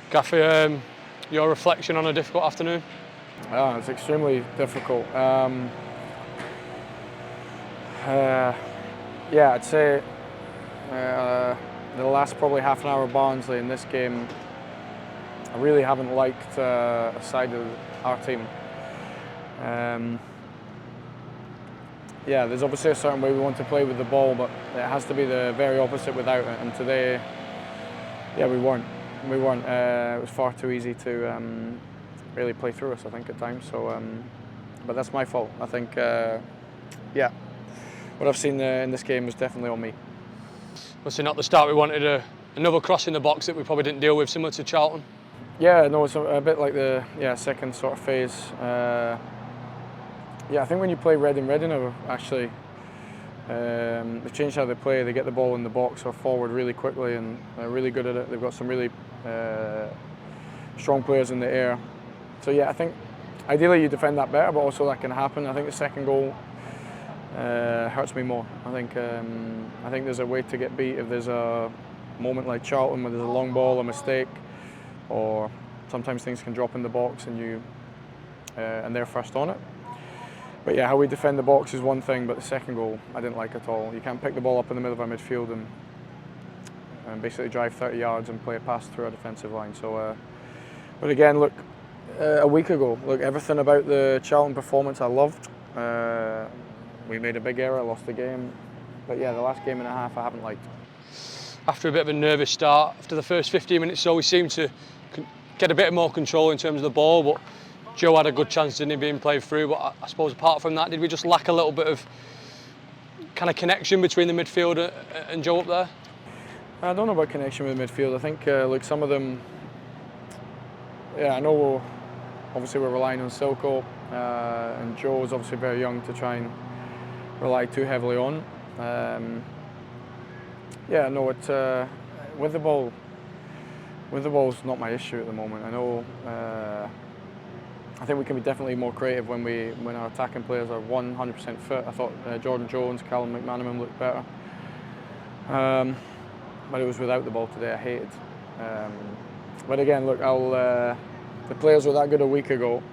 Gaffer, your reflection on a difficult afternoon? It's extremely difficult. Yeah, I'd say the last probably half an hour of Barnsley in this game, I really haven't liked a side of our team. Yeah, there's obviously a certain way we want to play with the ball, but it has to be the very opposite without it. And today, yeah, we weren't. It was far too easy to really play through us, I think, at times. So, but that's my fault. I think, yeah, what I've seen in this game was definitely on me. Was it not the start we wanted? Another cross in the box that we probably didn't deal with, similar to Charlton? Yeah, no, it's a bit like the second sort of phase. Yeah, I think when you play Reading have actually they've changed how they play. They get the ball in the box or forward really quickly, and they're really good at it. They've got some really strong players in the air. So yeah, I think ideally you defend that better, but also that can happen. I think the second goal hurts me more. I think there's a way to get beat if there's a moment like Charlton where there's a long ball, a mistake, or sometimes things can drop in the box and they're first on it. But yeah, how we defend the box is one thing, but the second goal I didn't like at all. You can't pick the ball up in the middle of our midfield and basically drive 30 yards and play a pass through our defensive line. So, but again, look, a week ago, look, everything about the Charlton performance I loved. We made a big error, lost the game. But yeah, the last game and a half I haven't liked. After a bit of a nervous start, after the first 15 minutes or so, we seemed to get a bit more control in terms of the ball, but Joe had a good chance, didn't he, being played through, but I suppose apart from that, did we just lack a little bit of kind of connection between the midfield and Joe up there? I don't know about connection with the midfield. I think, look, some of them, yeah, I know obviously we're relying on Silko, and Joe is obviously very young to try and rely too heavily on. Yeah, no, with the ball's not my issue at the moment. I know. I think we can be definitely more creative when our attacking players are 100% fit. I thought Jordan Jones, Callum McManaman looked better, but it was without the ball today. I hated. But again, look, the players were that good a week ago,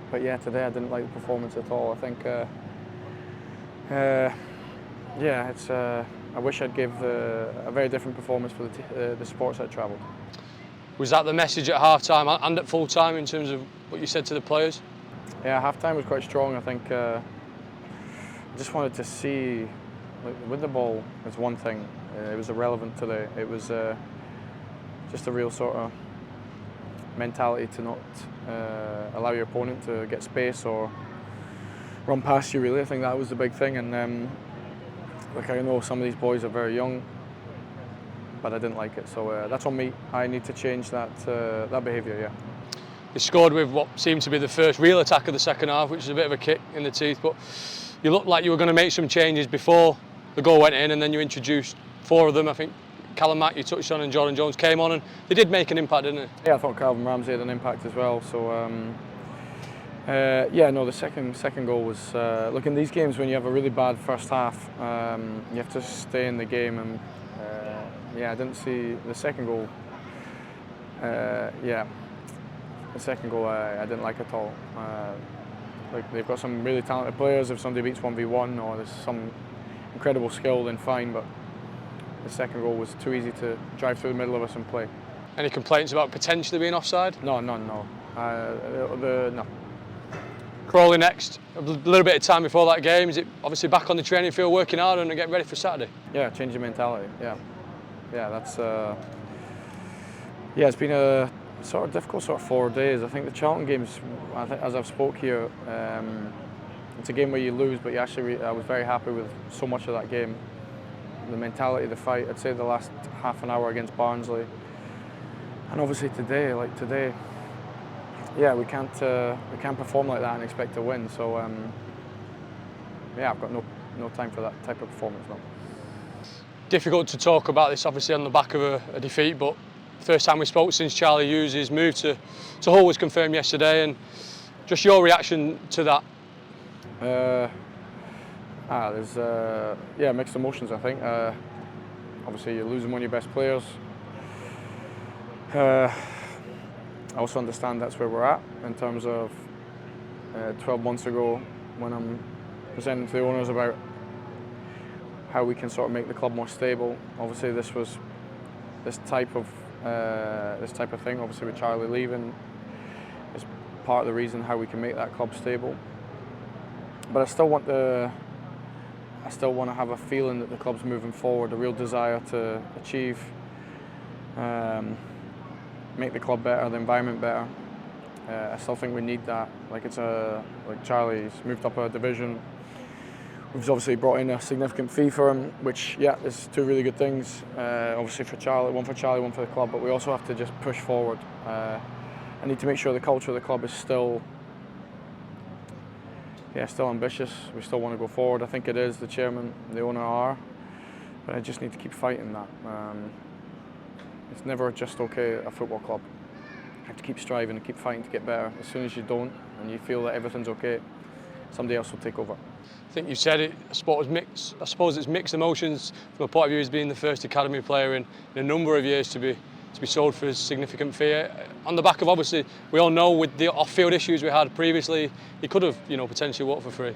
but yeah, today I didn't like the performance at all. I think, yeah, it's. I wish I'd give a very different performance for the sports I travelled. Was that the message at half-time and at full-time in terms of what you said to the players? Yeah, half-time was quite strong. I think I just wanted to see, like, with the ball, it's one thing. It was irrelevant today. It was just a real sort of mentality to not allow your opponent to get space or run past you, really. I think that was the big thing. And like, I know some of these boys are very young, but I didn't like it, so that's on me. I need to change that behaviour, yeah. You scored with what seemed to be the first real attack of the second half, which is a bit of a kick in the teeth, but you looked like you were going to make some changes before the goal went in, and then you introduced four of them. I think Callum Mack, you touched on, and Jordan Jones came on, and they did make an impact, didn't they? Yeah, I thought Calvin Ramsey had an impact as well, so yeah, no, the second goal was, look, in these games when you have a really bad first half, you have to stay in the game, and yeah, I didn't see the second goal. Yeah, the second goal I didn't like at all. Like, they've got some really talented players. If somebody beats 1v1 or there's some incredible skill, then fine. But the second goal was too easy to drive through the middle of us and play. Any complaints about potentially being offside? No. No. Crawley next. A little bit of time before that game. Is it obviously back on the training field, working hard and getting ready for Saturday? Yeah, change your mentality. Yeah, that's. Yeah, it's been a sort of difficult 4 days. I think the Charlton games, as I've spoke here, it's a game where you lose, but I was very happy with so much of that game. The mentality, the fight. I'd say the last half an hour against Barnsley, and obviously today, yeah, we can't perform like that and expect to win. So yeah, I've got no time for that type of performance now. Difficult to talk about this, obviously, on the back of a defeat, but first time we spoke since Charlie Hughes' move to Hull was confirmed yesterday, and just your reaction to that? There's yeah, mixed emotions, I think. Obviously, you're losing one of your best players. I also understand that's where we're at in terms of 12 months ago when I'm presenting to the owners about how we can sort of make the club more stable. Obviously, this type of thing. Obviously, with Charlie leaving, is part of the reason how we can make that club stable. But I still want to have a feeling that the club's moving forward, a real desire to achieve, make the club better, the environment better. I still think we need that. Like Charlie's moved up a division. We've obviously brought in a significant fee for him, which, yeah, is two really good things. Obviously for Charlie, one for the club, but we also have to just push forward. I need to make sure the culture of the club is still ambitious. We still want to go forward. I think it is. The chairman, the owner are, but I just need to keep fighting that. It's never just okay at a football club. You have to keep striving and keep fighting to get better. As soon as you don't and you feel that everything's okay, somebody else will take over. I think you said it. I suppose it's mixed emotions from a point of view as being the first academy player in a number of years to be sold for a significant fee. On the back of, obviously, we all know with the off-field issues we had previously, he could have, potentially walked for free.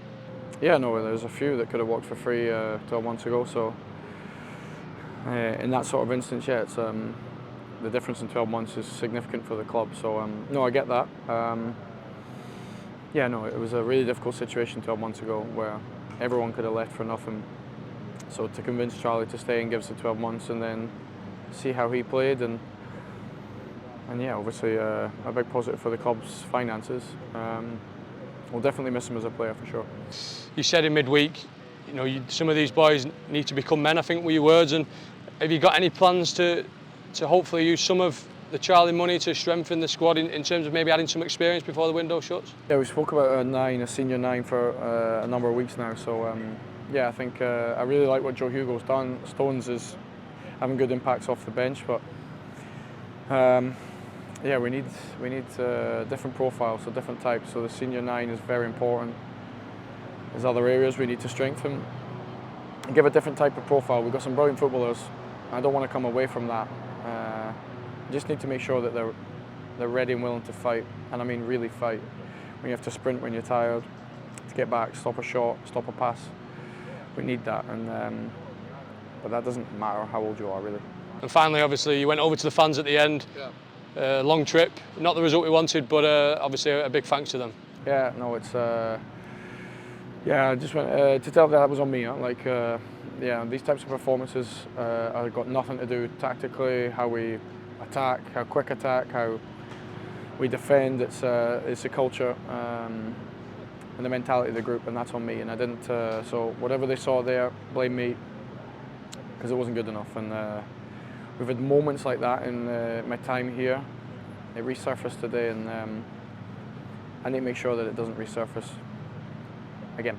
Yeah, no, there's a few that could have walked for free 12 months ago. So in that sort of instance, yeah, it's the difference in 12 months is significant for the club. So no, I get that. Yeah, no, it was a really difficult situation 12 months ago where everyone could have left for nothing. So to convince Charlie to stay and give us the 12 months and then see how he played and yeah, obviously a big positive for the club's finances. We'll definitely miss him as a player for sure. You said in midweek, some of these boys need to become men, I think were your words, and have you got any plans to hopefully use some of the Charlie money to strengthen the squad in terms of maybe adding some experience before the window shuts? Yeah, we spoke about a senior nine for a number of weeks now. So yeah, I think I really like what Joe Hugo's done. Stones is having good impacts off the bench, but yeah, we need different profiles, so different types. So the senior nine is very important. There's other areas we need to strengthen and give a different type of profile. We've got some brilliant footballers. I don't want to come away from that. Just need to make sure that they're ready and willing to fight, and I mean really fight. When you have to sprint when you're tired, to get back, stop a shot, stop a pass. We need that, but that doesn't matter how old you are, really. And finally, obviously, you went over to the fans at the end. Yeah. Long trip, not the result we wanted, but obviously a big thanks to them. Yeah, no, it's yeah. I just went to tell that was on me. Yeah, these types of performances have got nothing to do tactically, how we attack, how quick attack, how we defend. It's a culture and the mentality of the group, and that's on me. And I didn't. So whatever they saw there, blame me, because it wasn't good enough. And we've had moments like that in my time here. It resurfaced today, and I need to make sure that it doesn't resurface again.